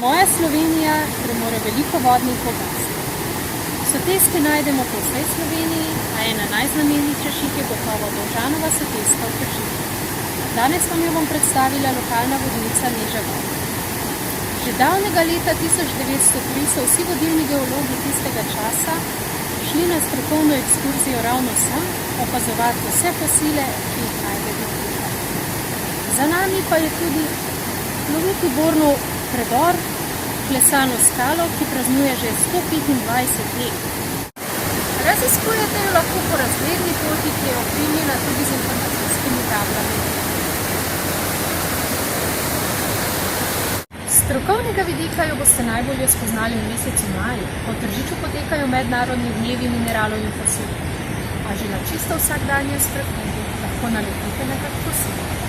Moja Slovenija premore veliko vodnih bogastev. Soteske najdemo po vsej Sloveniji, a ena najznamenitejših je gotovo Dovžanova soteska v Tržiču. Danes vam jo bom predstavila lokalna vodnica Neža Vovk. Že davnega leta 1903 so vsi vodilni geologi tistega časa šli na strokovno ekskurzijo ravno sem, opazovati vse fosile, ki jih najdemo tukaj. Za nami pa je tudi sloviti Bornov predor, klesano skalo, ki praznuje že 125 let. Raziskujete jo lahko po razgledni poti, ki je opremljena tudi z informacijskimi tablami. Z strokovnega vidika jo boste najbolje spoznali v mesecu maju, ko v Tržiču potekajo mednarodni dnevi mineralov in fosilov. A že na čisto vsakdanjem sprehodu lahko naletite na kak fosil.